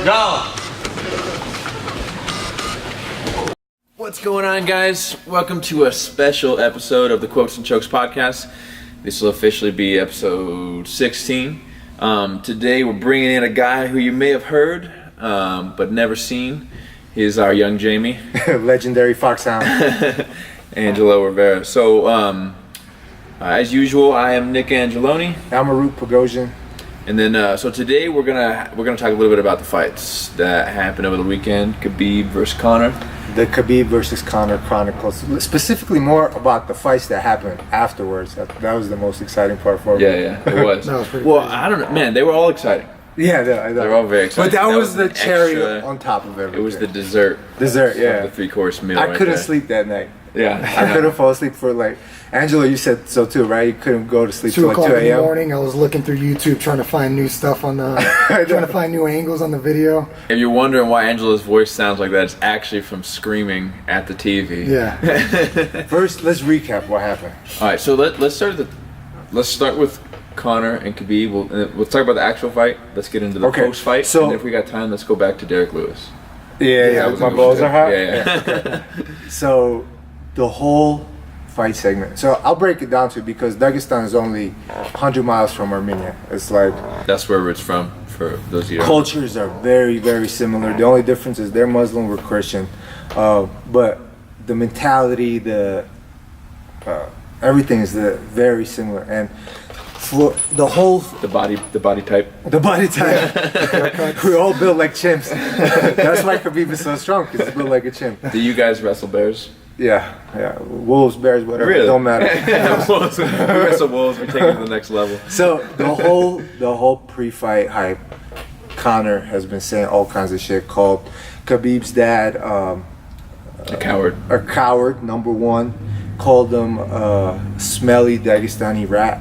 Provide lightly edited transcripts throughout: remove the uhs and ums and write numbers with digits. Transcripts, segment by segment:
Go! What's going on, guys? Welcome to a special episode of the Quotes and Chokes podcast. This will officially be episode 16. Today we're bringing in a guy who you may have heard, but never seen. He's our young Jamie. Legendary Foxhound. Angelo Rivera. So, as usual, I am Nick Angeloni. I'm Arut Pagosian. And then, so today we're gonna talk a little bit about the fights that happened over the weekend. Khabib versus Conor. The Khabib versus Conor Chronicles. Specifically more about the fights that happened afterwards. That was the most exciting part for me. Yeah, it was. That was pretty well, crazy. I don't know, man. They were all exciting. Yeah, they were all very exciting. But that was the an cherry extra, on top of everything. It was the dessert. Dessert, yeah. The 3-course meal. I right couldn't there. sleep that night. Yeah, I couldn't fall asleep for like. Angelo, you said so too, right? You couldn't go to sleep 2 till like 2 o'clock in the a.m. morning. I was looking through YouTube trying to find new stuff on the, trying to find new angles on the video. If you're wondering why Angelo's voice sounds like that, it's actually from screaming at the TV. Yeah. First, let's recap what happened. All right, so let's start with Conor and Khabib. We'll talk about the actual fight. Let's get into the post fight. So- and if we got time, let's go back to Derek Lewis. Yeah, was my a good balls one. are hot. Yeah. So, the whole fight segment. So I'll break it down to it because Dagestan is only 100 miles from Armenia. It's like That's where it's from. For those of you. cultures are very, very similar. The only difference is they're Muslim, we're Christian. But the mentality, everything is very similar. And for the whole The body type. the body type, we're all built like chimps. That's why Khabib is so strong because he's built like a chimp. Do you guys wrestle bears? Yeah. Wolves, bears, whatever. Really? It don't matter. Wolves. We wrestle wolves. We take it to the next level. So the whole pre-fight hype, Conor has been saying all kinds of shit. Called Khabib's dad A coward. a coward, number one. Called him a smelly Dagestani rat.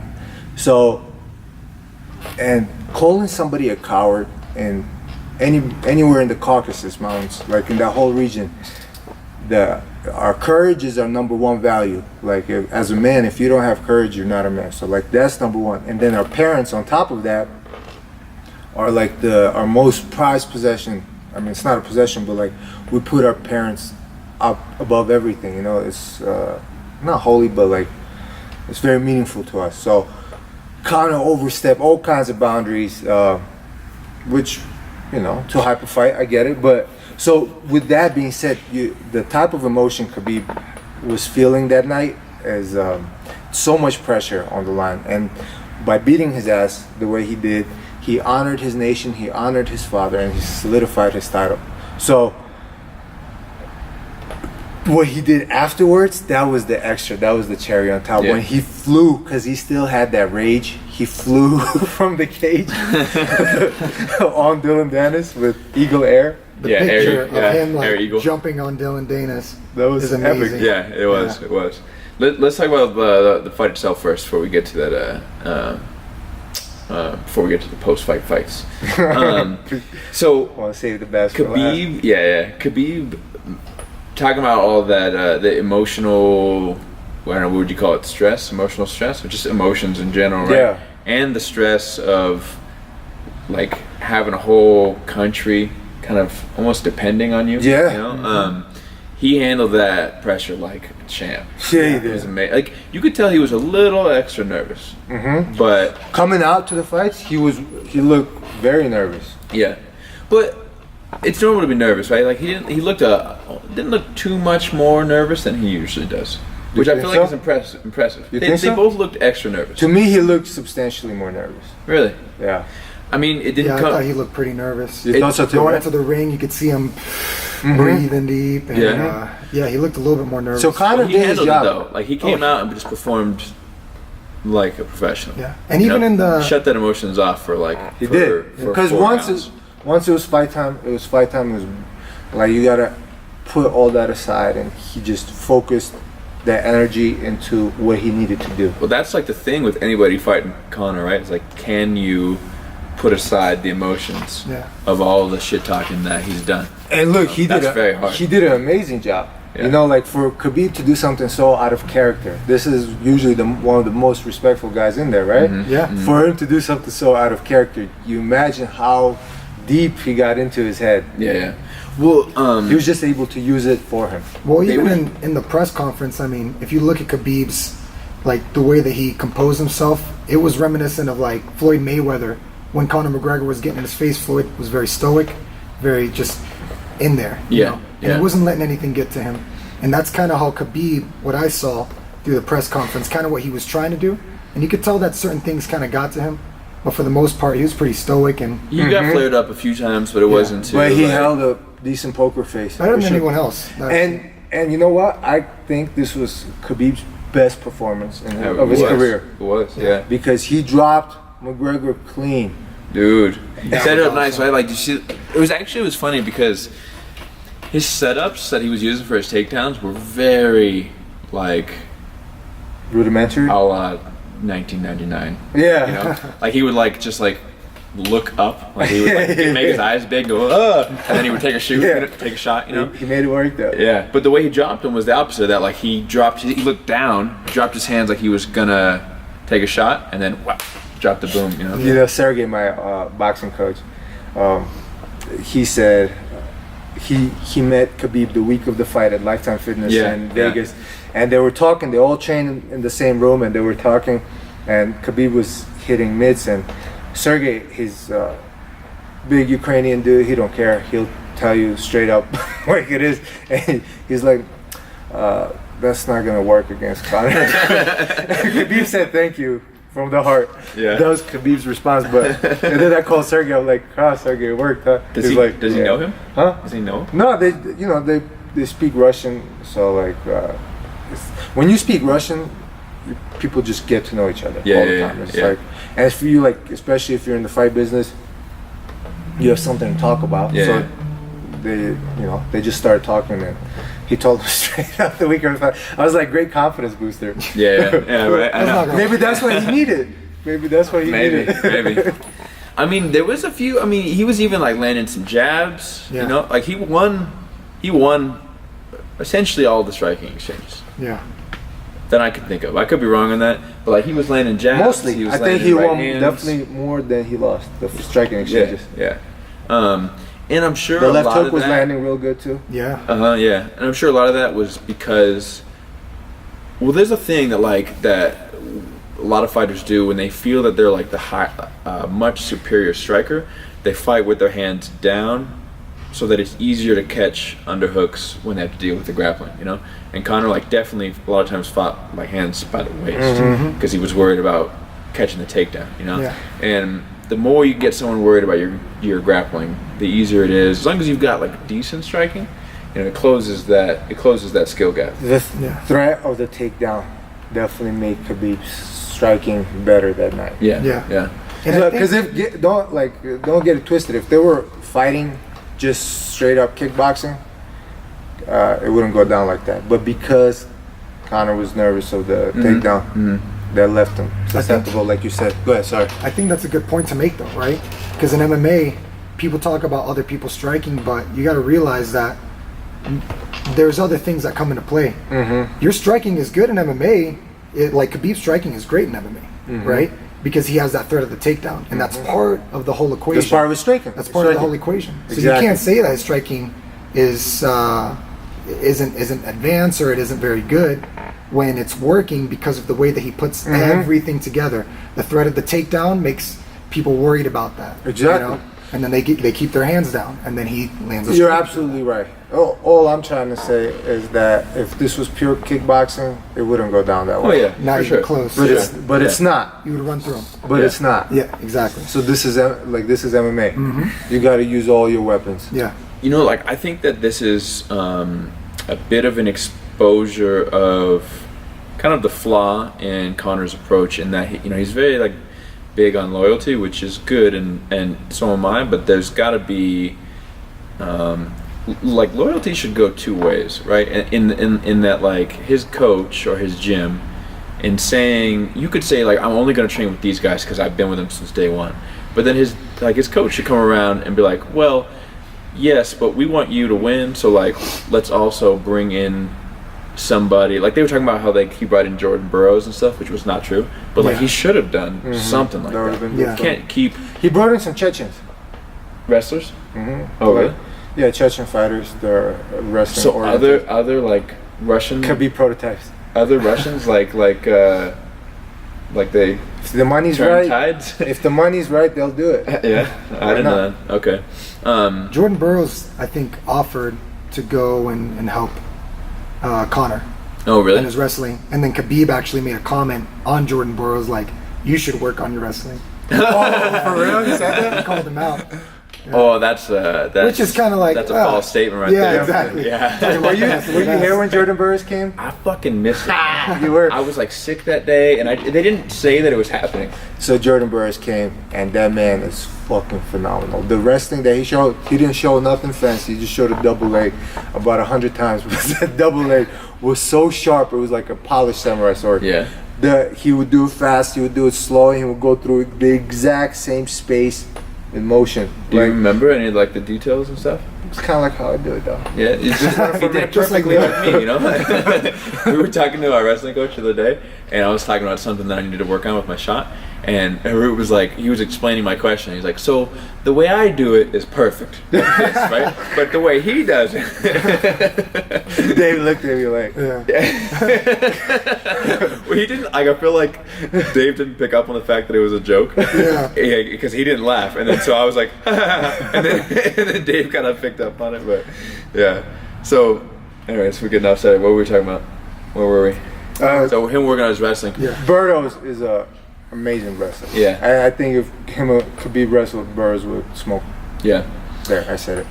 So, and calling somebody a coward in anywhere in the Caucasus Mountains, like in that whole region, our courage is our number one value. Like as a man, if you don't have courage, you're not a man. So like that's number one. And then our parents on top of that are like our most prized possession. I mean, it's not a possession, but like we put our parents up above everything. You know, it's not holy, but like it's very meaningful to us. So Conor overstepped all kinds of boundaries, which, you know, to hype a fight, I get it. But so with that being said, the type of emotion Khabib was feeling that night is so much pressure on the line. And by beating his ass the way he did, he honored his nation, he honored his father, and he solidified his title. So what he did afterwards, that was the extra, that was the cherry on top. Yeah. When he flew, because he still had that rage, he flew from the cage on Dylan Dennis with Eagle Air. The Yeah, picture Air- of yeah, him Air Eagle. jumping on Dylan Danis That was is epic. amazing. Yeah, it was. Yeah. It was. Let's talk about the fight itself first before we get to that. Before we get to the post-fight fights. So Want to save the best for last. Khabib, Khabib, talking about all that the emotional, I don't know, what would you call it? Stress, emotional stress, or just emotions in general, right? Yeah. And the stress of like having a whole country kind of almost depending on you. Yeah. You know, he handled that pressure like a champ. Yeah, he It was did. amazing. Like you could tell he was a little extra nervous, but Coming out to the fights, he looked very nervous. yeah, but it's normal to be nervous, right? Like he didn't look too much more nervous than he usually does, which I think feel like so? is impressive. You They think so? both looked extra nervous. To me, he looked substantially more nervous. Really? Yeah. I mean, it didn't Yeah, I come. thought he looked pretty nervous. You thought so too, Going right? into the ring, you could see him breathing deep. And, Yeah. he looked a little bit more nervous. So Conor he did his handled it job. though. Like he came out and just performed like a professional. Yeah. And even in the- shut that emotions off for like He for, did. for Because 4 once rounds. it was fight time, it was like you gotta put all that aside, and he just focused that energy into what he needed to do. Well, that's like the thing with anybody fighting Conor, right? It's like, can you put aside the emotions of all the shit talking that he's done? And look, he That's very hard. He did an amazing job. Yeah. You know, like for Khabib to do something so out of character, this is usually one of the most respectful guys in there, right? Mm-hmm. Yeah. For him to do something so out of character, you imagine how deep he got into his head. Yeah. Well, He was just able to use it for him. Well, even in the press conference, I mean, if you look at Khabib's, like the way that he composed himself, it was reminiscent of like Floyd Mayweather. When Conor McGregor was getting in his face, Floyd was very stoic, very just in there. You know? And he wasn't letting anything get to him. And that's kind of how Khabib, what I saw through the press conference, kind of what he was trying to do. And you could tell that certain things kind of got to him. But for the most part, he was pretty stoic. And he got flared up a few times, but it wasn't too. But he like, held a decent poker face. better than anyone else. And you know what? I think this was Khabib's best performance of his career. It was, yeah. Because he dropped McGregor clean. Dude, he set it up nice, right? Like, you see, it was funny because his setups that he was using for his takedowns were very, like, Rudimentary? a la 1999. Yeah. You know? Like, he would, like, just, like, look up. Like, he would, like, make his eyes big, go, and then he would take a take a shot, you know? He made it work, though. Yeah. But the way he dropped him was the opposite of that. Like, he looked down, dropped his hands like he was gonna take a shot, and then, wow, dropped the boom, you know? You know, Sergey, my boxing coach, he said he met Khabib the week of the fight at Lifetime Fitness in Vegas, and they were talking. They all trained in the same room, and they were talking, and Khabib was hitting mitts, and Sergey, his big Ukrainian dude, he don't care. He'll tell you straight up like it is, and he's like, that's not gonna work against Conor. Khabib said thank you from the heart. Yeah. That was Khabib's response. But and then I called Sergey. I'm like, Sergey, it worked. Huh? Does he know him? Huh? Does he know him? No, they speak Russian. So like, when you speak Russian, people just get to know each other all the time. It's like, and for you, like, especially if you're in the fight business, you have something to talk about. So they just started talking, and he told me straight out the weekend. I was like, great confidence booster. Right. I know. Maybe that's what he needed. Maybe. I mean, there was a few. I mean, he was even like landing some jabs. You know, like he won essentially all the striking exchanges. Yeah. That I could think of. I could be wrong on that, but like he was landing jabs. Mostly, I think he won definitely more than he lost the striking exchanges. Yeah. And I'm sure the a left lot hook of was that, landing real good too. Yeah. Yeah. And I'm sure a lot of that was because, well, there's a thing that a lot of fighters do when they feel that they're like the much superior striker. They fight with their hands down, so that it's easier to catch underhooks when they have to deal with the grappling. You know. And Conor like definitely a lot of times fought like hands by the waist because he was worried about catching the takedown. You know. Yeah. And the more you get someone worried about your grappling, the easier it is. As long as you've got like decent striking, you know, it closes that skill gap. The threat of the takedown definitely made Khabib's striking better that night. Yeah. Because don't get it twisted. If they were fighting just straight up kickboxing, it wouldn't go down like that. But because Conor was nervous of the takedown, that left him susceptible, like you said. Go ahead, sorry. I think that's a good point to make, though, right? Because in MMA, people talk about other people striking, but you got to realize that there's other things that come into play. Your striking is good in MMA. Like Khabib's striking is great in MMA, right? Because he has that threat of the takedown, and that's part of the whole equation. That's part of his striking. That's part of the whole equation. So Exactly. you can't say that his striking isn't advanced or it isn't very good when it's working because of the way that he puts everything together. The threat of the takedown makes people worried about that. Exactly. You know? And then they keep their hands down, and then he lands. You're absolutely right. All I'm trying to say is that if this was pure kickboxing, it wouldn't go down that way. Oh yeah, Not even close. But it's not. You would run through him. But it's not. Yeah, exactly. So this is MMA. You got to use all your weapons. Yeah. You know, like I think that this is a bit of an exposure of kind of the flaw in Conor's approach in that he's very like big on loyalty, which is good, and so am I. But there's got to be like loyalty should go two ways, right? In that like his coach or his gym, in saying you could say like I'm only going to train with these guys because I've been with them since day one, but then his coach should come around and be like, well, yes, but we want you to win, so like let's also bring in somebody. Like they were talking about how he brought in Jordan Burroughs and stuff, which was not true, but like he should have done something like that. Yeah. You can't keep. He brought in some Chechens. wrestlers? Mm-hmm. Oh, really? Yeah, Chechen fighters. They're wrestling. So oriented. other like Russian Could be prototypes. other Russians like they If the money's turn right, tides. if the money's right, they'll do it. Yeah, I didn't know that. Okay. Jordan Burroughs, I think, offered to go and help Conor Oh, really? in his wrestling, and then Khabib actually made a comment on Jordan Burroughs like, "You should work on your wrestling." Oh, for real? You said that? He called him out. Oh, that's Which is kind of like that's a false statement right yeah, there. exactly. Yeah. Were you here when Jordan Burroughs came? I fucking missed it. You were. I was like sick that day, and they didn't say that it was happening. So Jordan Burroughs came, and that man is fucking phenomenal. The wrestling that he showed, he didn't show nothing fancy. He just showed a double leg about 100 times. But that double leg was so sharp, it was like a polished samurai sword. Yeah. He would do it fast, he would do it slow, and he would go through the exact same space in motion. Do you remember any like the details and stuff? It's kind of like how I do it, though. Yeah, it's just he did it Just like perfectly me. like me, you know. We were talking to our wrestling coach the other day, and I was talking about something that I needed to work on with my shot. And Harut was like, he was explaining my question. He's like, so the way I do it is perfect, right? But the way he does it, Dave looked at me like, well, he didn't. Like, I feel like Dave didn't pick up on the fact that it was a joke. Yeah. Because he didn't laugh, and then so I was like, and then Dave kind of picked up on it, but yeah. So, anyways, we get enough said. What were we talking about? Where were we? So him working on his wrestling. Yeah. Burroughs is a amazing wrestler. Yeah. I think if him could be wrestled, Burroughs would smoke. Yeah. There, I said it.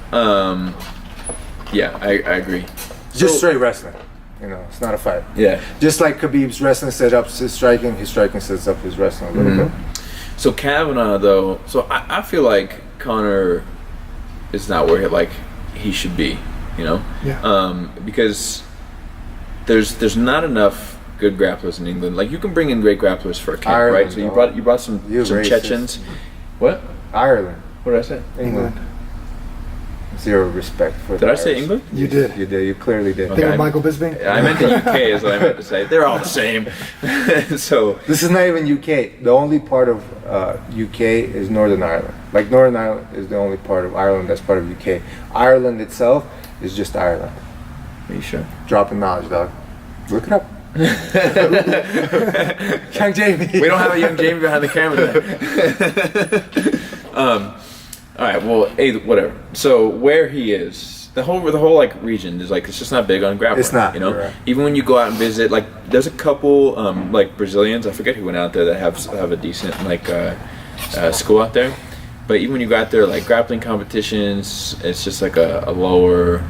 Yeah, I agree. Just So- straight wrestling. You know, it's not a fight. Yeah. Just like Khabib's wrestling set up his striking sets up his wrestling a little bit. So Kavanaugh, though, so I feel like Conor is not where he should be, you know? Yeah. Because there's not enough good grapplers in England. Like, you can bring in great grapplers for a camp, Ireland, right? So you brought some racist. Chechens. What? Ireland, What did I say? England. Zero respect for Did the I say Irish. England? You did. You did. You clearly did. Okay. Think of Michael Bisping? I meant the UK is what I meant to say. They're all the same. So This is not even UK. The only part of UK is Northern Ireland. Like, Northern Ireland is the only part of Ireland that's part of UK. Ireland itself is just Ireland. are you sure? Dropping knowledge, dog. Look it up. Young Jamie. We don't have a young Jamie behind the camera today. All right, well, whatever. So where he is, the whole like region is like, it's just not big on grappling. It's not, you know. you're right. Even when you go out and visit, like, there's a couple like Brazilians. I forget who went out there that have a decent like school out there. But even when you go out there, like grappling competitions, it's just like a lower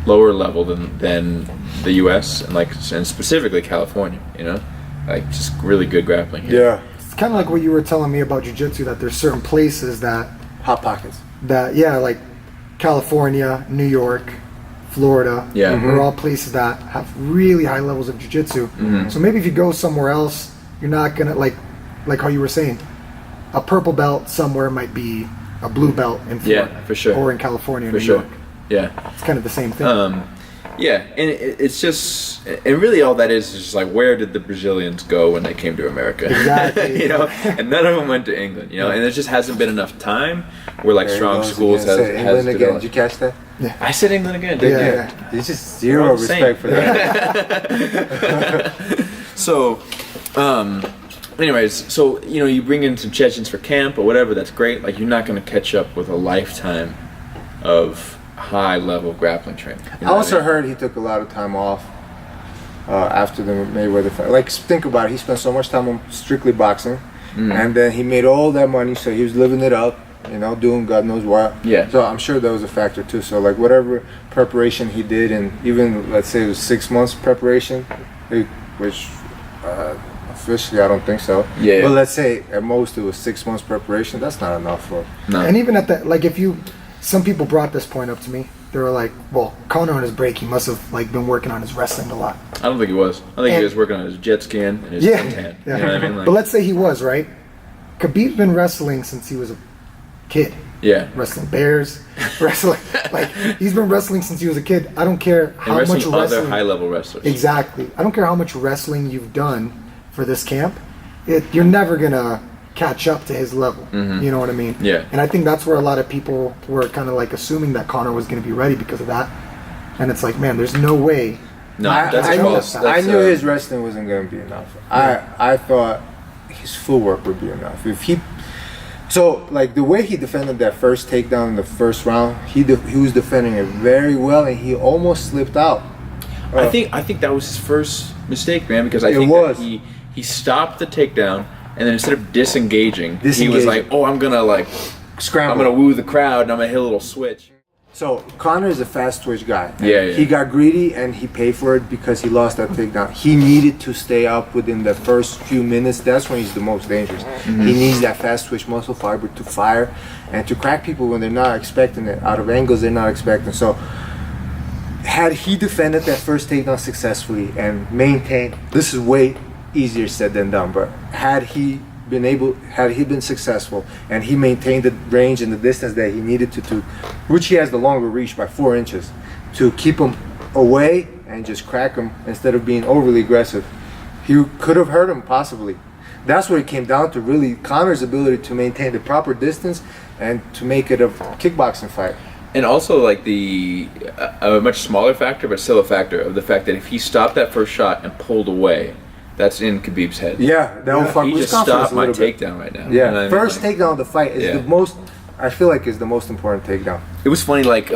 level than the U.S. and specifically California. You know, like just really good grappling here. Yeah. It's kind of like what you were telling me about jiu-jitsu, that there's certain places that Hot pockets. like California, New York, Florida, Yeah. are all places that have really high levels of jiu-jitsu. So maybe if you go somewhere else, you're not gonna like how you were saying, a purple belt somewhere might be a blue belt in Florida, Yeah, for sure. or in California, For New sure. York. Yeah. It's kind of the same thing. Yeah, and it's just, and really all that is just like, where did the Brazilians go when they came to America? Exactly. You know, and none of them went to England. You know, and there just hasn't been enough time where like There he strong goes schools again. has Say England again. developed. Did you catch that? I said England again. Didn't you? Yeah. There's just We're zero all the same. respect for that. So, anyways, so you know, you bring in some Chechens for camp or whatever. That's great. Like, you're not going to catch up with a lifetime of high level grappling training. You I know also what heard he took a lot of time off after the Mayweather fight. Like, think about it. He spent so much time on strictly boxing, and then he made all that money, so he was living it up, you know, doing God knows what. Yeah. So I'm sure that was a factor too. So like, whatever preparation he did, and even let's say it was 6 months preparation, which officially I don't think so. Yeah. But let's say at most it was 6 months preparation. That's not enough for. No. And even at that, like, some people brought this point up to me. They were like, well, Conor on his break, he must have like been working on his wrestling a lot. I don't think he was. I think he And- was working on his jet ski and his Yeah. tan. Yeah. You know what I mean? Like, But let's say he was, right? Khabib's been wrestling since he was a kid. yeah. Wrestling bears, wrestling, like, he's been wrestling since he was a kid. I don't care And how much wrestling other wrestling. high level wrestlers. Exactly. I don't care how much wrestling you've done for this camp. You're never gonna catch up to his level. You know what I mean? Yeah. And I think that's where a lot of people were kind of like assuming that Conor was going to be ready because of that. And it's like, man, there's no way. No, I knew his wrestling wasn't going to be enough. Yeah. I thought his footwork would be enough. So like the way he defended that first takedown in the first round, he was defending it very well, and he almost slipped out. I think that was his first mistake, man, because I think that he stopped the takedown, and then instead of disengaging, he was like, "Oh, I'm gonna like scramble. I'm gonna woo the crowd, and I'm gonna hit a little switch." So Conor is a fast twitch guy. Yeah. He got greedy and he paid for it because he lost that takedown. He needed to stay up within the first few minutes. That's when he's the most dangerous. He needs that fast twitch muscle fiber to fire and to crack people when they're not expecting it, out of angles they're not expecting. So had he defended that first takedown successfully and maintained, this is way easier said than done, but had he been successful and he maintained the range and the distance that he needed to, which he has the longer reach by 4 inches, to keep him away and just crack him instead of being overly aggressive, he could have hurt him possibly. That's what it came down to, really, Conor's ability to maintain the proper distance and to make it a kickboxing fight. And also, like a much smaller factor, but still a factor of the fact that if he stopped that first shot and pulled away, that's in Khabib's head. Yeah, that will fuck he with just his confidence stopped my a little bit. takedown right now. Yeah, You know what I mean? first Like, takedown of the fight is the most, I feel like, is the most important takedown. It was funny, like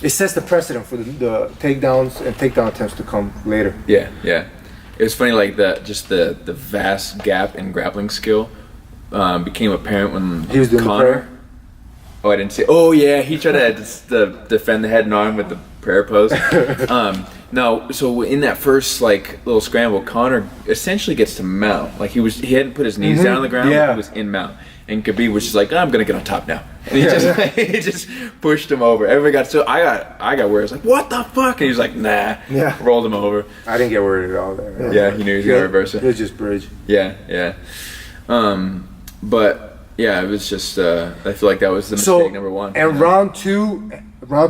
It sets the precedent for the takedowns and takedown attempts to come later. Yeah. It was funny, like the vast gap in grappling skill became apparent when He was doing the prayer. Oh, I didn't see. Oh yeah, he tried to defend the head and arm with the prayer pose. No, so in that first like little scramble, Conor essentially gets to mount. Like he hadn't put his knees down on the ground. Yeah. He was in mount, and Khabib was just like, I'm gonna get on top now, and he just pushed him over. Everybody got so I got worried. I was like, what the fuck? And he was like, nah. Yeah. Rolled him over. I didn't get worried at all there. Yeah, he knew he was gonna reverse it. It was just bridge. Yeah. But yeah, it was just. I feel like that was the mistake number one. And round two,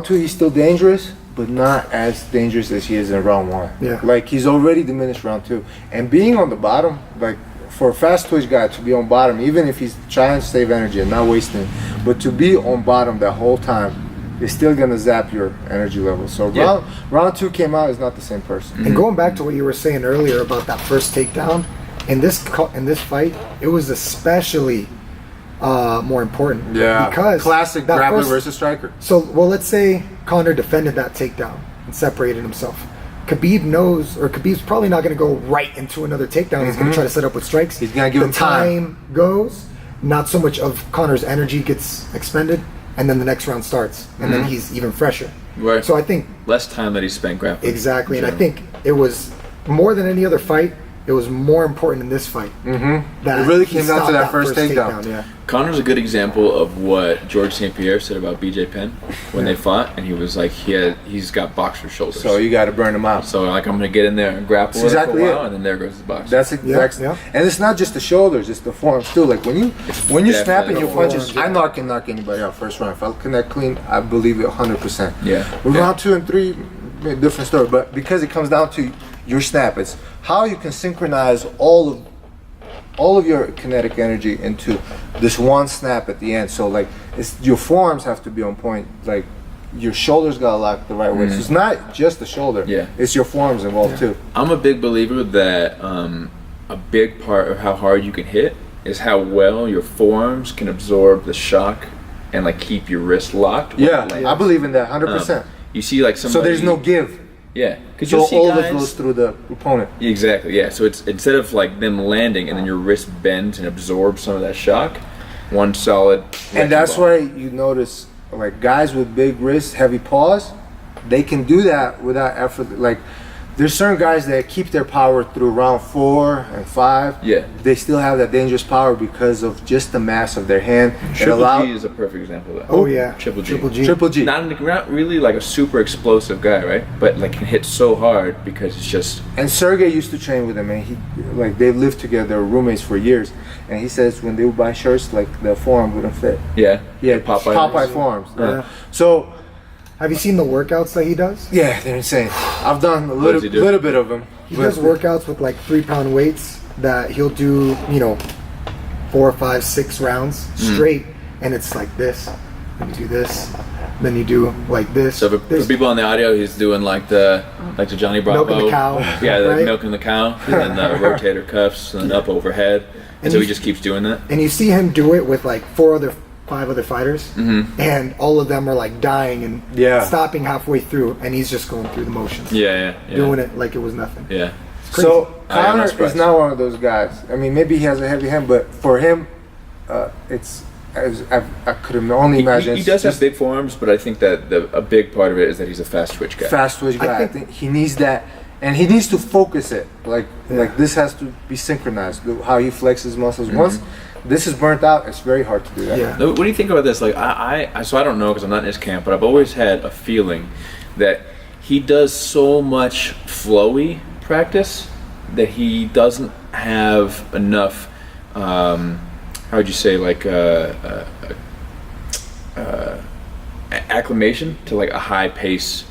he's still dangerous, but not as dangerous as he is in round one. Yeah. Like he's already diminished round two, and being on the bottom, like for a fast twitch guy to be on bottom, even if he's trying to save energy and not wasting it, but to be on bottom that whole time, is still gonna zap your energy level. So round two came out is not the same person. And going back to what you were saying earlier about that first takedown, in this fight, it was especially more important. Yeah, because classic that grappler versus striker. So, well, let's say Conor defended that takedown and separated himself. Khabib's probably not going to go right into another takedown. He's going to try to set up with strikes. He's going to give him time. Goes, not so much of Conor's energy gets expended, and then the next round starts, and then he's even fresher. Right. So I think less time that he spent grappling. Exactly, and I think it was more than any other fight. It was more important in this fight. That it really he came down to that first takedown. Yeah. Conor's a good example of what George St. Pierre said about BJ Penn when they fought, and he was like, he's got boxer shoulders. So you got to burn him out. So like I'm gonna get in there and grapple That's for a exactly while, it. and then there goes the boxer. That's exactly. Yeah. And it's not just the shoulders; it's the forearms too. Like when you snapping your punches, forearms, I can knock anybody out first round. If I connect clean, I believe it 100%. Yeah. With round 2 and 3, different story. But because it comes down to your snap, it's how you can synchronize all of your kinetic energy into this one snap at the end. So like it's your forearms have to be on point. Like your shoulders gotta lock the right way. So it's not just the shoulder. Yeah. It's your forearms involved too. I'm a big believer that a big part of how hard you can hit is how well your forearms can absorb the shock and like keep your wrist locked. when Yeah, it lands. I believe in that 100%. You see like somebody. So there's no give. Yeah, because So you'll see all of it guys. flows through the opponent. Exactly. Yeah. So it's instead of like them landing and then your wrist bends and absorbs some of that shock, one solid. And that's ball. why you notice like guys with big wrists, heavy paws, they can do that without effort. Like there's certain guys that keep their power through round 4 and 5. Yeah. They still have that dangerous power because of just the mass of their hand. Triple G is a perfect example of that. Oh yeah. Triple G. Triple G. Not really like a super explosive guy, right? But like can hit so hard because it's just. And Sergey used to train with him, and they've lived together, they were roommates for years. And he says when they would buy shirts, like the forearm wouldn't fit. Yeah. Yeah, Popeye forearms. Yeah. So. Have you seen the workouts that he does? Yeah, they're insane. I've done a does he do? little bit of them. He does workouts with like 3-pound weights that he'll do, 4, 5, 6 rounds straight, and it's like this. Then you do this. Then you do like this. So for people on the audio, he's doing like the Johnny Bravo. Milking the cow. Yeah, right? milking the cow, and then the rotator cuffs, and then up overhead. And so he just keeps doing that. And you see him do it with like 5 other fighters, and all of them are like dying and stopping halfway through, and he's just going through the motions. Doing it like it was nothing. Yeah. So I'm not Conor surprised. is not one of those guys. I mean, maybe he has a heavy hand, but for him, it's I could only imagine. He does have big forearms, but I think that a big part of it is that he's a fast twitch guy. Fast twitch guy. I think he needs that, and he needs to focus it. Like this has to be synchronized. How he flexes muscles. Once this is burnt out, it's very hard to do that. Yeah. What do you think about this? Like so I don't know because I'm not in his camp, but I've always had a feeling that he does so much flowy practice that he doesn't have enough. How would you say, like acclimation to like a high pace,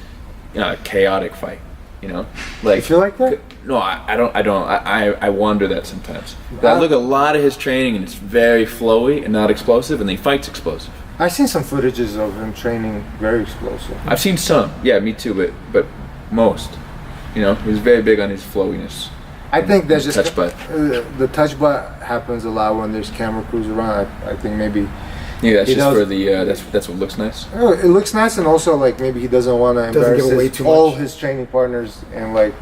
chaotic fight? You know, like You feel like that? No, I don't. I wonder that sometimes. I look at a lot of his training and it's very flowy and not explosive, and then he fights explosive. I've seen some footages of him training very explosive. I've seen some, yeah, me too, but most, he's very big on his flowiness. I think that's just touch butt. The touch butt happens a lot when there's camera crews around. I think maybe. Yeah, that's just for the. That's what looks nice. Oh, it looks nice, and also like maybe he doesn't want to embarrass give away too all much. his training partners and like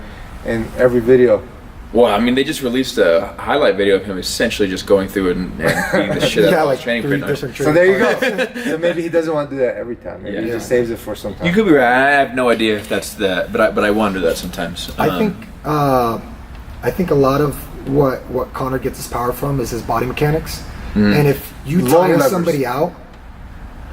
in every video. Well, I mean, they just released a highlight video of him essentially just going through it and beating the shit out of his training 3 partners. different So there you training go. So maybe he doesn't want to do that every time. Maybe he just saves it for some time. You could be right. I have no idea if that's that, but I wonder that sometimes. I think a lot of what Conor gets his power from is his body mechanics. And if you Long tire levers. somebody out,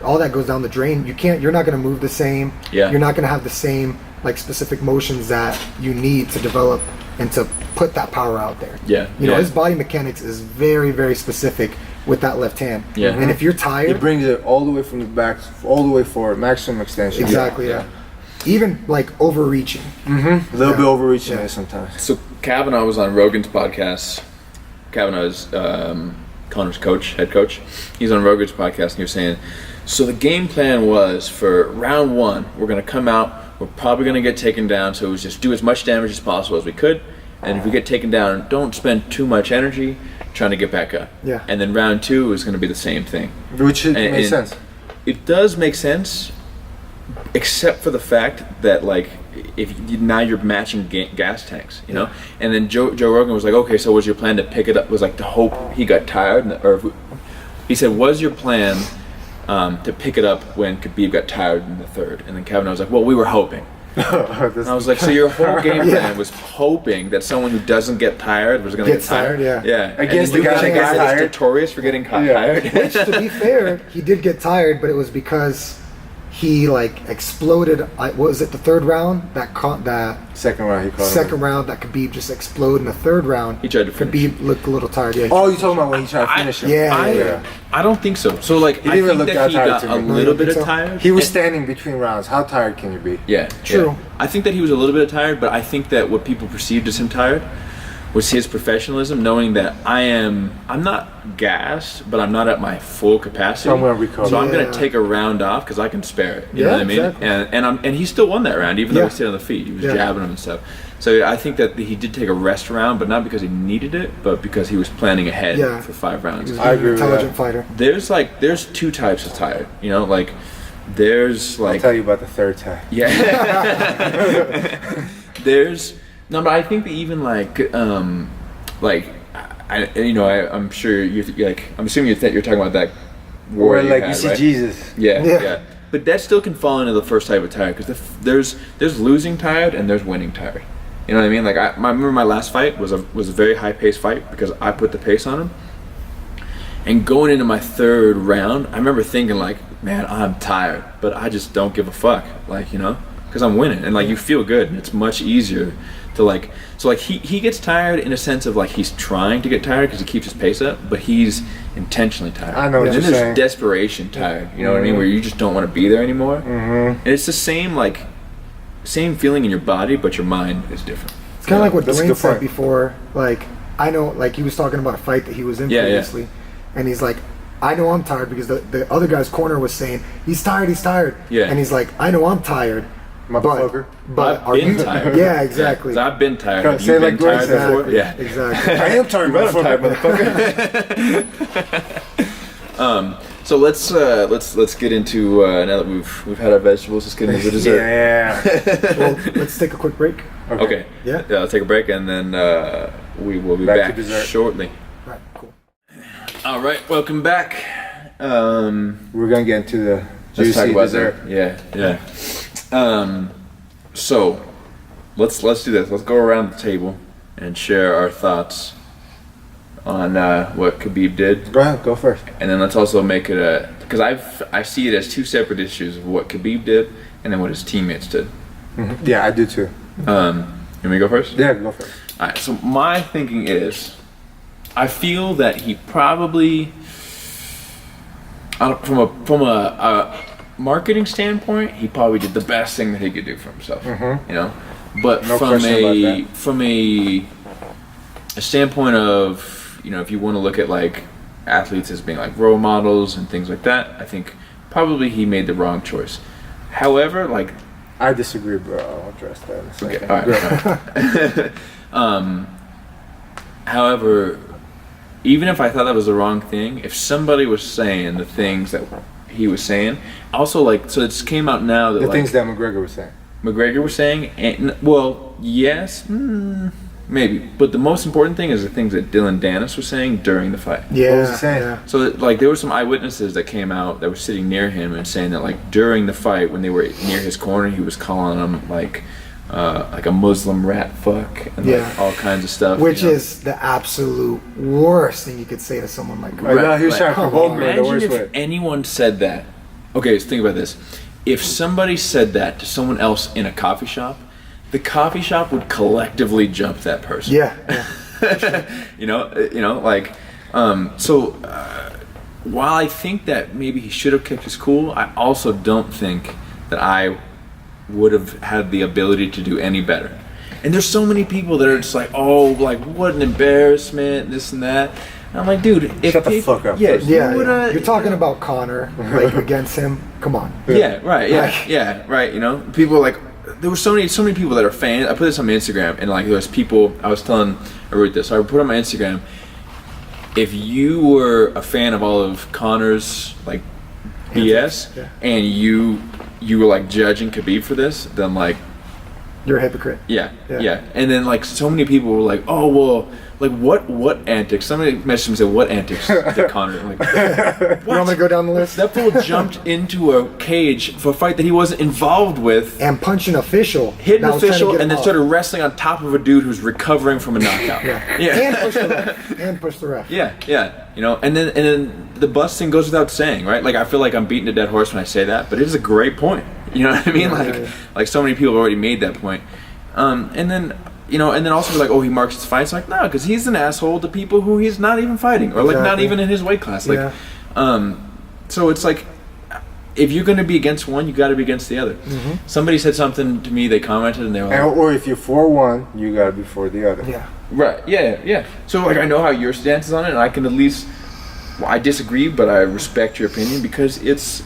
all that goes down the drain. You're not going to move the same. Yeah. You're not going to have the same like specific motions that you need to develop and to put that power out there. Yeah. His body mechanics is very, very specific with that left hand. Yeah. And if you're tired, He brings it all the way from the back, all the way forward, maximum extension. exactly, yeah. Even like overreaching. A little bit overreaching Yeah. it sometimes. So Kavanaugh was on Rogan's podcast. Kavanaugh is Conor's head coach. He's on Rogan's podcast and he was saying, so the game plan was for round 1, we're going to come out, we're probably going to get taken down, so it was just do as much damage as possible as we could, and if we get taken down, don't spend too much energy trying to get back up. Yeah. And then round 2 is going to be the same thing. Which makes and sense. It does make sense, except for the fact that like now you're matching gas tanks, And then Joe Rogan was like, okay, so was your plan to pick it up? Was like to hope he got tired, he said, was your plan to pick it up when Khabib got tired in the 3rd? And then Kavanaugh was like, well, we were hoping. And I was like, so your whole game plan was hoping that someone who doesn't get tired was going to get tired? Yeah. Against and the guy that gets that's tired? notorious for getting tired. Which, to be fair, he did get tired, but it was because he like exploded. What was it? The 3rd round? That Second round, he called second round that Khabib just exploded in the 3rd round. He tried to finish Khabib looked a little tired. Yeah. Oh, you talking about when he tried to finish him? Yeah. I don't think so. So like, He I didn't think look that that he tired got to a me. little You bit think of so? tired. He was standing between rounds. How tired can you be? Yeah, True. yeah. I think that he was a little bit tired, but I think that what people perceived as him tired was his professionalism, knowing that I'm not gassed, but I'm not at my full capacity. So I'm gonna recover. So I'm Yeah. gonna take a round off because I can spare it. You know Yeah, what I mean? exactly. And he still won that round, even though Yeah. he stayed on the feet. He was Yeah. jabbing him and stuff. So I think that he did take a rest round, but not because he needed it, but because he was planning ahead Yeah. for 5 rounds. He was I an agree with intelligent that. fighter. There's 2 types of tired. Like there's I'll like tell you about the 3rd time. yeah. No, but I think that even I'm sure you're like, I'm assuming you're talking about that war Or you like had, you see right? Jesus. Yeah, Yeah. yeah. But that still can fall into the first type of tired because there's losing tired and there's winning tired. You know what I mean? Like I remember my last fight was a very high paced fight because I put the pace on him. And going into my 3rd round, I remember thinking like, man, I'm tired, but I just don't give a fuck, because I'm winning, and like you feel good, and it's much easier to like. So like he gets tired in a sense of like he's trying to get tired because he keeps his pace up, but he's intentionally tired. I know what And you're then there's saying. desperation tired. You know what I mean? Where you just don't want to be there anymore. Mm-hmm. And it's the same feeling in your body, but your mind is different. It's kind of like what That's a Dwayne good said point. before. Like I know, like he was talking about a fight that he was in Yeah, yeah. previously, and he's like, I know I'm tired, because the other guy's corner was saying he's tired. Yeah. And he's like, I know I'm tired. Motherfucker. But I've been tired. Yeah, exactly. Yeah, 'cause I've been tired. Have Say you like been tired Glenn said. before? Yeah. Exactly. I am tired, motherfucker. So let's get into now that we've had our vegetables. Let's get into the dessert. Yeah. Well, let's take a quick break. Okay. Yeah. I'll take a break and then we will be Back back to dessert. shortly. Right, cool. All right, welcome back. We're gonna get into the Let's talk juicy about dessert. that. Yeah. So let's do this. Let's go around the table and share our thoughts on what Khabib did, Go ahead, go first. and then let's also make it because I see it as two separate issues of what Khabib did and then what his teammates did. Yeah, I do too. You want me to go first? Yeah, go first. All right. So my thinking is, I feel that he probably, from a marketing standpoint, he probably did the best thing that he could do for himself. You know, but No from question about that. a standpoint of, you know, if you want to look at like athletes as being like role models and things like that, I think probably he made the wrong choice. However, like, I disagree, bro. I'll address that in a second. okay, all right. However, even if I thought that was the wrong thing, if somebody was saying the things that he was saying, also like, so it came out now that The like things that McGregor was saying. McGregor was saying, and well, yes, maybe, but the most important thing is the things that Dylan Dennis was saying during the fight. Yeah. What was he saying? Yeah. So like there were some eyewitnesses that came out that were sitting near him and saying that like during the fight when they were near his corner, he was calling them like a Muslim rat fuck and like Yeah. all kinds of stuff. Which you know? is the absolute worst thing you could say to someone like I that. know, he was Right. trying to provoke me in the Imagine worst if way. anyone said that. Okay, so think about this. If somebody said that to someone else in a coffee shop, the coffee shop would collectively jump that person. Yeah. you know, like, while I think that maybe he should have kept his cool, I also don't think that I would have had the ability to do any better. And there's so many people that are just like, oh, like what an embarrassment, this and that. And I'm like, dude, if Shut the people- fuck up Yeah, first. Yeah. you would, You're talking about Connor, like against him. Come on. Yeah, right. Yeah, Like- yeah, right. You know, people like there were so many people that are fans. I put this on my Instagram, and like there's people. I wrote this. So I put on my Instagram. If you were a fan of all of Connor's like BS, Yeah. and you were like judging Khabib for this, then like You're a hypocrite. yeah, Yeah. yeah. And then like so many people were like, oh well, like what antics? Somebody messaged me and said, what antics did Connor? I'm like, You want me to go down the list? that fool jumped into a cage for a fight that he wasn't involved with. And punch an official. Hit an that was trying to official get and him then off. started wrestling on top of a dude who's recovering from a knockout. And push the ref. And push the ref. Yeah. You know, and then the busting goes without saying, right? Like I feel like I'm beating a dead horse when I say that, but it is a great point. You know what I mean? Like so many people have already made that point. And then also like, oh, he marks his fights. Like, no, because he's an asshole to people who he's not even fighting, or like not Exactly. even in his weight class. Like, Yeah. so it's like, if you're going to be against one, you got to be against the other. Somebody said something to me. They commented and they were like, Or if you're for one, you gotta be for the other. Yeah. right, yeah. So like, I know how your stance is on it, and I can at least. Well, I disagree, but I respect your opinion because it's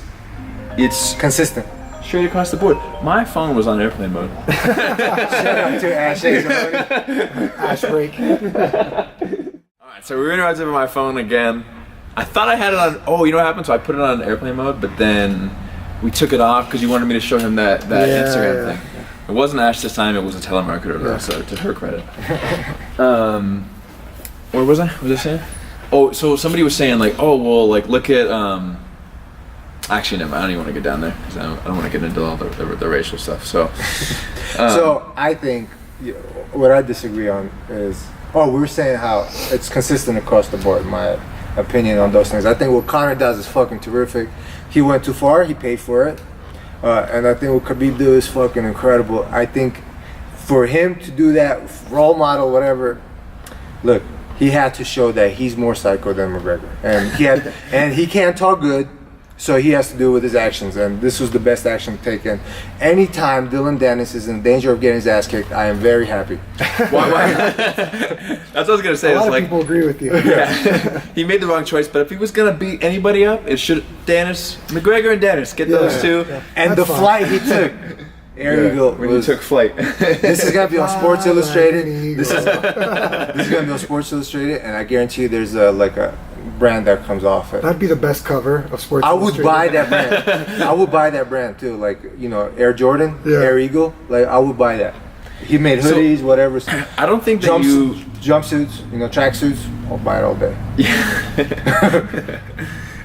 Consistent. straight across the board. My phone was on airplane mode. Shout out to Ashley. Ash break. Alright, so we're interrupted by my phone again. I thought I had it on. Oh, you know what happened? So I put it on airplane mode, but then we took it off because you wanted me to show him that Instagram thing. It wasn't Ash this time. It was a telemarketer, though, so to her credit. Where was I? What was I saying? Oh, so somebody was saying like, oh well, like look at Actually, never. I don't even want to get down there because I don't want to get into all the racial stuff. So, So I think what I disagree on is, we were saying how it's consistent across the board. My opinion on those things. I think what Conor does is fucking terrific. He went too far. He paid for it, and I think what Khabib do is fucking incredible. I think for him to do that, role model, whatever. Look, he had to show that he's more psycho than McGregor, and he can't talk good. So he has to do it with his actions, and this was the best action taken. Anytime Dylan Dennis is in danger of getting his ass kicked, I am very happy. Why? That's what I was gonna say. A lot It's of like, people agree with you. yeah, he made the wrong choice. But if he was gonna beat anybody up, it should McGregor and Dennis get those two. Yeah. And That's the fine. flight he took. Air Eagle when he was, took flight. this is gonna be on Sports Illustrated. This This is gonna be on Sports Illustrated, and I guarantee you, there's a brand that comes off it. That'd be the best cover of Sports I would Illustrated. buy that brand. I would buy that brand too. Like, you know, Air Jordan, Yeah. Air Eagle. Like, I would buy that. He made So- hoodies, whatever. I don't think that you. Jumpsuits, you know, tracksuits. I'll buy it all day.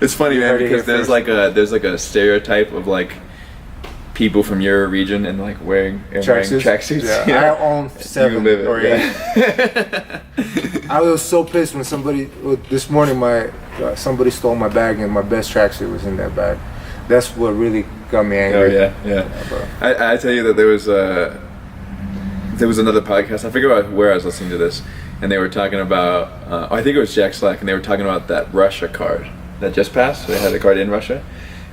It's funny, man, heard it because here there's like a stereotype of like people from your region and like wearing tracksuits. Yeah. You know? I own 7 live it, or 8. yeah. I was so pissed when this morning somebody stole my bag and my best tracksuit was in that bag. That's what really got me angry. Oh yeah. Bro. I tell you that there was another podcast. I forget where I was listening to this, and they were talking about. I think it was Jack Slack, and they were talking about that Russia card that just passed. They had a card in Russia,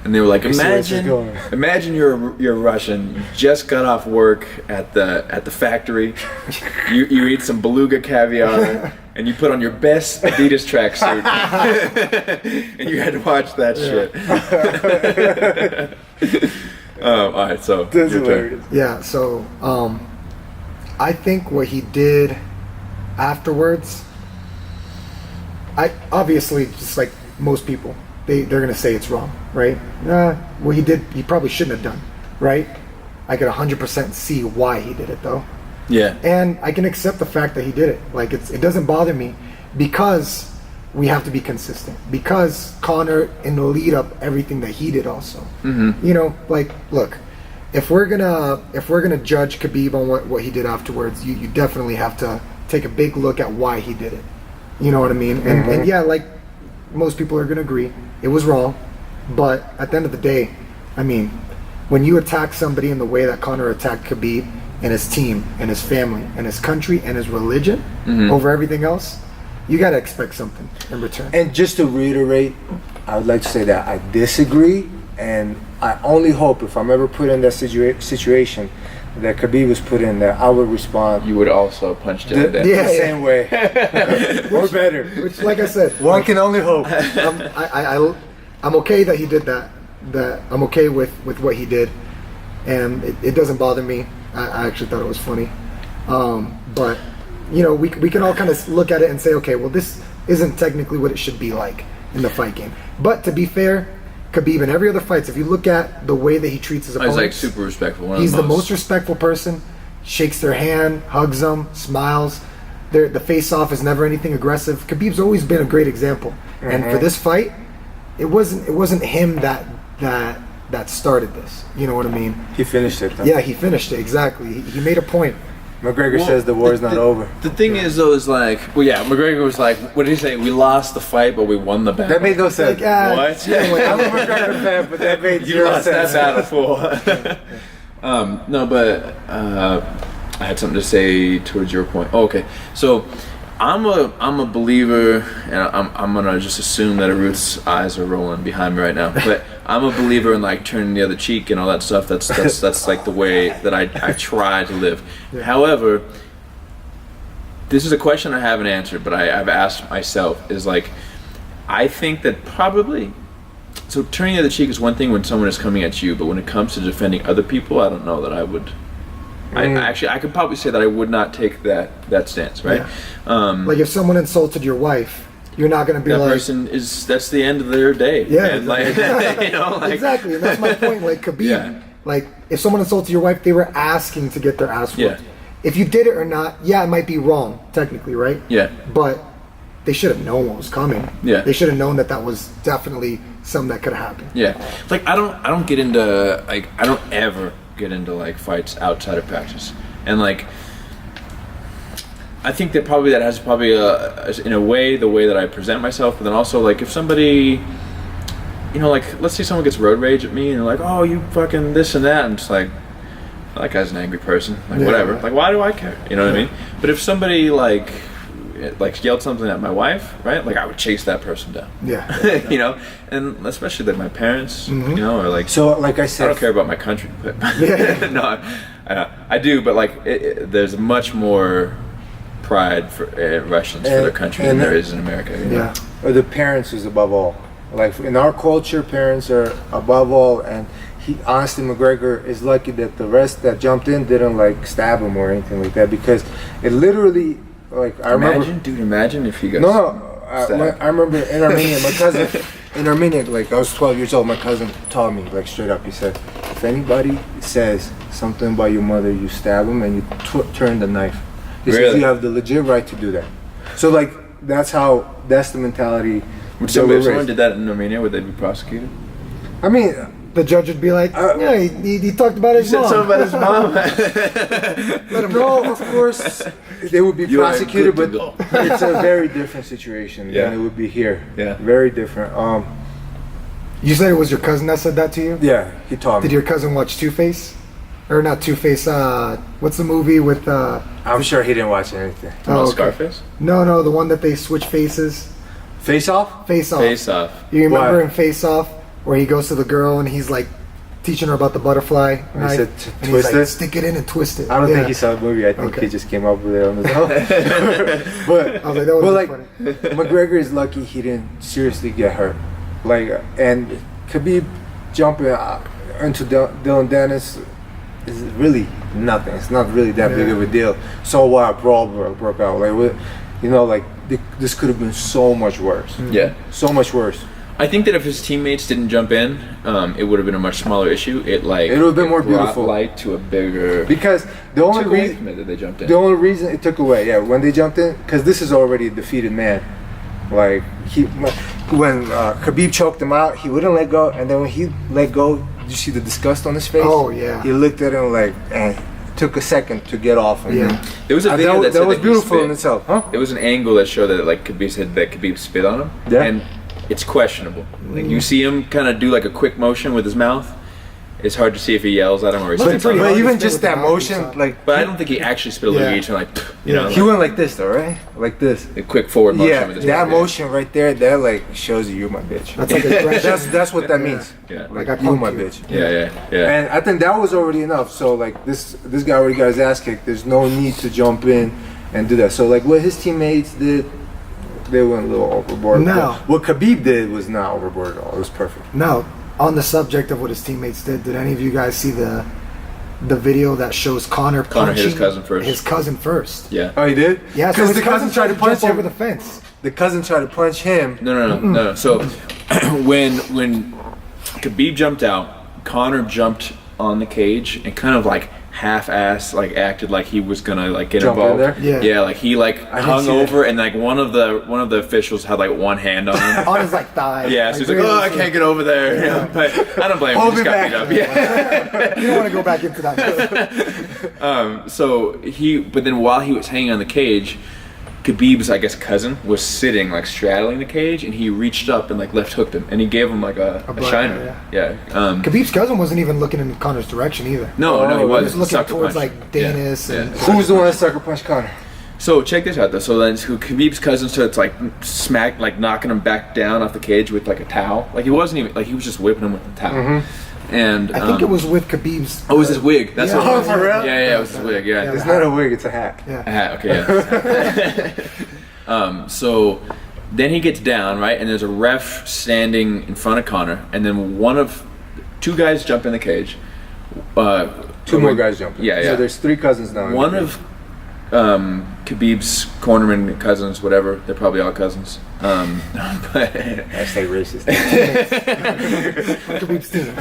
and they were like, I see where this is going. imagine you're Russian. You just got off work at the factory. You eat some beluga caviar, and you put on your best Adidas tracksuit, and you had to watch that shit. All right, so That's your turn. hilarious. Yeah, so I think what he did afterwards, I obviously, just like most people, they're gonna say it's wrong, right? What he did, he probably shouldn't have done, right? I could 100% see why he did it though, Yeah. and I can accept the fact that he did it. Like it doesn't bother me because we have to be consistent. Because Conor, in the lead up, everything that he did also, you know, like look. If we're gonna judge Khabib on what he did afterwards, you definitely have to take a big look at why he did it. You know what I mean? And yeah, like most people are gonna agree, it was wrong. But at the end of the day, I mean, when you attack somebody in the way that Conor attacked Khabib and his team and his family and his country and his religion over everything else, you gotta expect something in return. And just to reiterate, I would like to say that I disagree, and I only hope if I'm ever put in that situation that Khabib was put in, that I would respond You would also punch the, Dylan the Dennis. same way, or better. Which, like I said, One can only hope. I'm okay that he did that. That I'm okay with what he did, and it doesn't bother me. I actually thought it was funny, but you know, we can all kind of look at it and say, okay, well, this isn't technically what it should be like in the fight game. But to be fair, Khabib in every other fights, if you look at the way that he treats his opponents, He's like super respectful. he's the most respectful person. Shakes their hand, hugs them, smiles. The face-off is never anything aggressive. Khabib's always been a great example, and for this fight, it wasn't him that started this. You know what I mean? He finished it. Though. Yeah, he finished it exactly. He made a point. McGregor Well, says the war is not over. The thing is, though, is like, well, yeah, McGregor was like, what did he say? We lost the fight, but we won the battle. That made no sense. Like, What? I'm a McGregor fan, but that made You zero lost sense. that battle, fool. No, but I had something to say towards your point. Oh, okay, so I'm a believer, and I'm gonna just assume that Arut's eyes are rolling behind me right now. But I'm a believer in like turning the other cheek and all that stuff. That's like the way that I try to live. Yeah. However, this is a question I haven't answered, but I've asked myself. Is like, I think that probably. So turning the other cheek is one thing when someone is coming at you, but when it comes to defending other people, I don't know that I would. I could probably say that I would not take that stance, right? Yeah. Like if someone insulted your wife, you're not going to be that like, person that's the end of their day. yeah, man. Like, exactly. you know, like, Exactly, and that's my point. Like Khabib, Yeah. like if someone insulted your wife, they were asking to get their ass whooped. Yeah. If you did it or not, yeah, it might be wrong technically, right? Yeah. But they should have known what was coming. Yeah. They should have known that was definitely something that could have happened. Yeah, like I don't get into like I don't ever get into like fights outside of practice, and like I think that has probably in a way the way that I present myself, but then also like if somebody, you know, like let's say someone gets road rage at me and they're like, oh, you fucking this and that, and it's like that guy's an angry person, like Yeah. whatever, like why do I care, you know what I mean? But if somebody like like yelled something at my wife, right? Like I would chase that person down. Yeah. You know, and especially like my parents, you know, or like. So, like I I said, don't care about my country, but no, I do. But like, there's much more pride for Russians for their country than there is in America. You know? Yeah. or the parents is above all. Like in our culture, parents are above all, and honestly, McGregor is lucky that the rest that jumped in didn't like stab him or anything like that, because it literally, like, I remember. Imagine if you guys. I remember in Armenia, my cousin, in Armenia, like I was 12 years old, my cousin taught me, like straight up, he said, if anybody says something about your mother, you stab them and you turn the knife. He says you have the legit right to do that. So like, that's the mentality. If someone did that in Armenia, would they be prosecuted? I mean, the judge would be like, yeah, he talked about his mom. Said something about his mom. Let him know, of course, they would be prosecuted, but it's a very different situation than it would be here. Yeah. Very different. You said it was your cousin that said that to you? Yeah, he taught me. Did your cousin watch Two-Face? Or not Two-Face, what's the movie with... I'm sure he didn't watch anything. Scarface? No, the one that they switch faces. Face Off? Face Off. Face Off. You remember in Face Off, where he goes to the girl and he's like teaching her about the butterfly knife, He said, and twist he's like, it? stick it in and twist it. I don't think he saw the movie. I think he just came up with it on his own. But I was like, that would be funny. McGregor is lucky he didn't seriously get hurt. Like, and Khabib jumping into Dylan Dennis is really nothing. It's not really that big of a deal. So what? Brawl broke out. Like, you know, like this could have been so much worse. Yeah. So much worse. I think that if his teammates didn't jump in, it would have been a much smaller issue. It would have been more beautiful. Light to a bigger. Because the only reason that they jumped in. The only reason it took away, when they jumped in, because this is already a defeated man. Like when Khabib choked him out, he wouldn't let go, and then when he let go, did you see the disgust on his face? Oh yeah. He looked at him like, and it took a second to get off. And there was a video that was beautiful in itself. Huh? There was an angle that showed that like Khabib said that Khabib spit on him. Yeah. And it's questionable. Like you see him kind of do like a quick motion with his mouth. It's hard to see if he yells at him or he spits on him. But even just that motion, like. But I don't think he actually spit a little each and like, you know. He went like this though, right? Like this. A quick forward motion with his mouth. That motion right there, that like shows you're my bitch. That's like aggression. That's what that means. Yeah. Like you my bitch. Yeah. And I think that was already enough. So like this guy already got his ass kicked. There's no need to jump in and do that. So like what his teammates did, they went a little overboard. No. What Khabib did was not overboard at all. It was perfect. No. On the subject of what his teammates did any of you guys see the video that shows Conor punching hit his cousin first? Yeah. Oh, he did? Yeah, because so the cousin tried to punch him over the fence. The cousin tried to punch him. No. So when Khabib jumped out, Conor jumped on the cage and kind of like half-assed, like acted like he was gonna like get jump involved. In there? Yeah, like he like hung over and like one of the officials had like one hand on him. On his like thigh. Yeah, so he's like, oh, I can't get over there. Yeah. You know, but I don't blame him. He just got beat up. Yeah. You don't want to go back into that. But then while he was hanging on the cage, Khabib's, I guess, cousin was sitting like straddling the cage, and he reached up and like left hooked him, and he gave him like a shiner. Yeah. Khabib's cousin wasn't even looking in Conor's direction either. No, he He was wasn't. looking Sucker towards punch. like Danis. Yeah. And Who's the one that sucker punched Conor? So check this out though. So then Khabib's cousin starts like knocking him back down off the cage with like a towel. Like he wasn't even like he was just whipping him with the towel. Mm-hmm. And I think it was with Khabib's. Oh, it was his wig. That's what it was. For real? Yeah, it was his wig. Yeah. It's not a wig, it's a hat. Yeah. A hat. Okay. Yeah. So then he gets down, right, and there's a ref standing in front of Conor, and then two guys jump in the cage. Two more guys jump in. Yeah. So there's three cousins now. One of Khabib's cornerman cousins, whatever, they're probably all cousins. But I say racist. Khabib's team.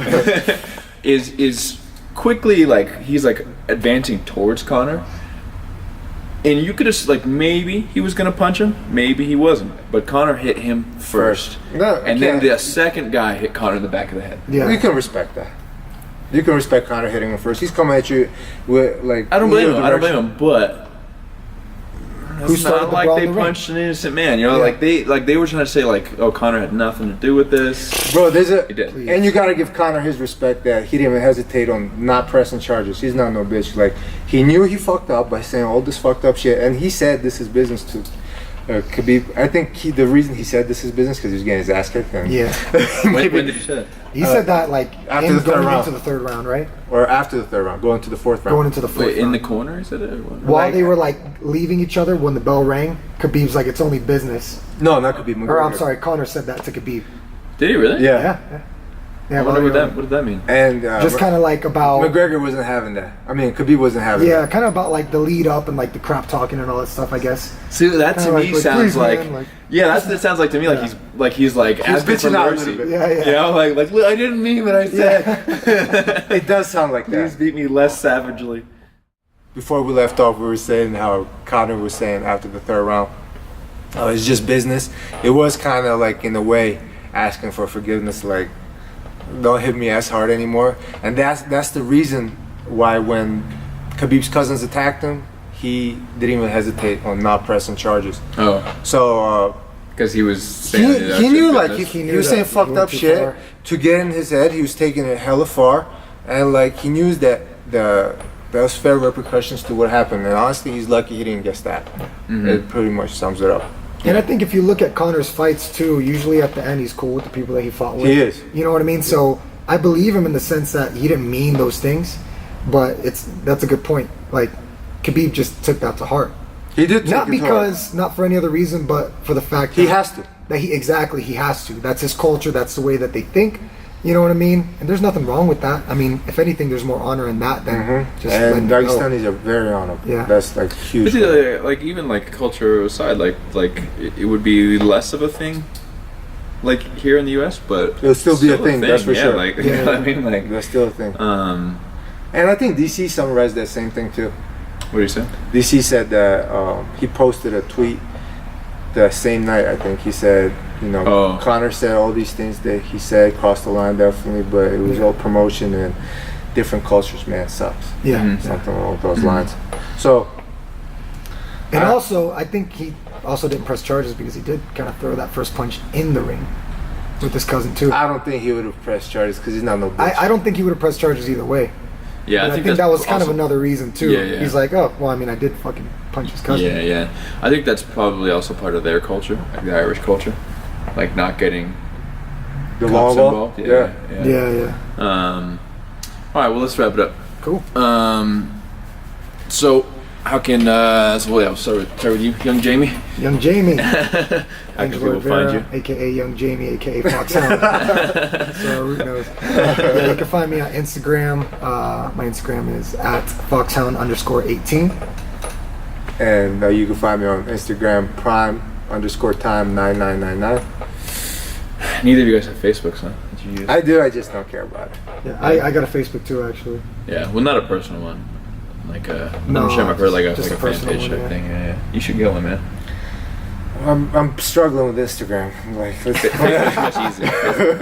is quickly like he's like advancing towards Conor. And you could have like maybe he was gonna punch him, maybe he wasn't. But Conor hit him first. No, and then the second guy hit Conor in the back of the head. Yeah. You can respect that. You can respect Conor hitting him first. He's coming at you with like. I don't blame him. But who started not like they punched an innocent man? You know, like they were trying to say like, oh, Conor had nothing to do with this. Bro, he did. And you gotta give Conor his respect that he didn't even hesitate on not pressing charges. He's not no bitch. Like he knew he fucked up by saying all this fucked up shit, and he said this is business too. Khabib, I think the reason he said this is business because he was getting his ass kicked. And Yeah. When did you say that? He said that like after the third going round. into the third round, right? Or after the third round, going to the fourth round. Going into the fourth Wait, round. in the corner, he said it? Or what? While like- they were like leaving each other when the bell rang, Khabib's like, it's only business. No, not Khabib. McGregor. Or I'm sorry, Connor said that to Khabib. Did he really? Yeah. Yeah. I Yeah, wonder well, what did that mean? And just kind of like about McGregor wasn't having that. I mean, Khabib wasn't having yeah, that. kind of about like the lead up and like the crap talking and all that stuff. I guess. See, that to Kinda me like, sounds please, like, man, like- yeah, that's what it sounds like to me. Like he's asking for bitching out a mercy. little bit. Yeah, yeah. You know, like look, I didn't mean what I said. It does sound like Please that. beat me less savagely. Before we left off, we were saying how Connor was saying after the third round, it's just business. It was kind of like, in a way, asking for forgiveness, like, don't hit me as hard anymore. And that's the reason why when Khabib's cousins attacked him, he didn't even hesitate on not pressing charges. Oh, So because he was saying he knew, like, he, he knew was that saying he fucked went up too shit far. to get in his head. He was taking it hella far, and like he knew that there was fair repercussions to what happened. And honestly, he's lucky he didn't get stabbed. It pretty much sums it up. And I think if you look at Connor's fights too, usually at the end he's cool with the people that he fought with. He is. You know what I mean? So I believe him in the sense that he didn't mean those things, but that's a good point. Like Khabib just took that to heart. He did. Not take it hard. because, not for any other reason, but for the fact He that has to. That he has to. That's his culture. That's the way that they think. You know what I mean? And there's nothing wrong with that. I mean, if anything, there's more honor in that than just And letting it go. Dagestanis are very honorable. Yeah. That's like But huge. see, like even like culture aside, like it would be less of a thing, like here in the U.S. But It'll still be a thing, that's for yeah, sure. Like you Yeah. know what I mean, like That's still a thing. um, And I think DC summarized that same thing too. what do you say? DC said that he posted a tweet the same night. I think he said, Connor said all these things that he said crossed the line definitely, but it was all promotion and different cultures. Man, sucks. Yeah. Something along those lines. So, And also, I think he also didn't press charges because he did kind of throw that first punch in the ring with his cousin too. I don't think he would have pressed charges because he's not no bitch. I don't think he would have pressed charges either way. Yeah, And I think that's that was kind of also- another reason too. Yeah, yeah. He's like, oh, well, I mean, I did fucking punch his cousin. Yeah. I think that's probably also part of their culture, like the Irish culture, like not getting the cops long ball. involved. Yeah. All right, well, let's wrap it up. Cool. So how can I'll start with you, young Jamie. Young Jamie. How can Angelo people find Rivera, you? aka Young Jamie, aka Foxhound. So our root knows. Yeah, you can find me on Instagram. My Instagram is at foxhound_18. And you can find me on Instagram prime_time9999. Neither of you guys have Facebooks, huh? That you use? I do. I just don't care about it. Yeah, I got a Facebook too, actually. Yeah, well, not a personal one. Like No, I'm sure I've heard like a just a fan personal page one, type yeah. thing. Yeah. You should get one, man. I'm struggling with Instagram. I'm like, It's much easier.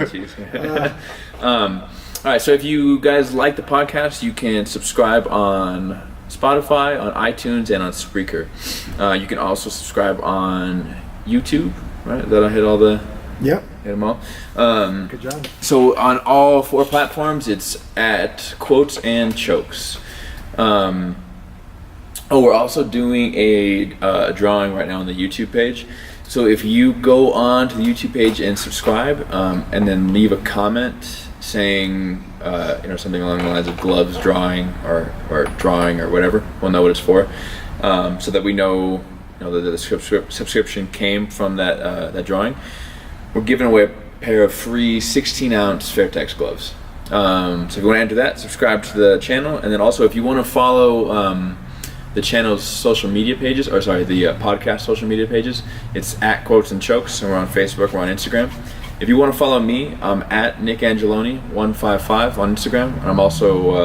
It's much easier. All right, so if you guys like the podcast, you can subscribe on Spotify, on iTunes, and on Spreaker. You can also subscribe on YouTube, right? That'll hit all the Yep. hit them all. Good job. So on all 4 platforms, it's at Quotes and Chokes. We're also doing a drawing right now on the YouTube page. So if you go on to the YouTube page and subscribe, and then leave a comment saying, something along the lines of gloves drawing or drawing or whatever, we'll know what it's for, so that we know, that the subscription came from that drawing. We're giving away a pair of free 16-ounce Fairtex gloves. So if you want to enter that, subscribe to the channel, and then also if you want to follow the channel's social media pages, the podcast social media pages, it's at Quotes and Chokes, and we're on Facebook, we're on Instagram. If you want to follow me, I'm at Nick Angeloni155 on Instagram, and I'm also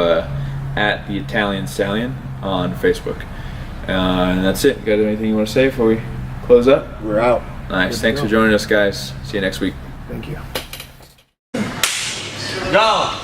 at the Italian Stallion on Facebook. And that's it. You got anything you want to say before we close up? we're out. Nice. Thanks for joining us, guys. See you next week. Thank you. Go.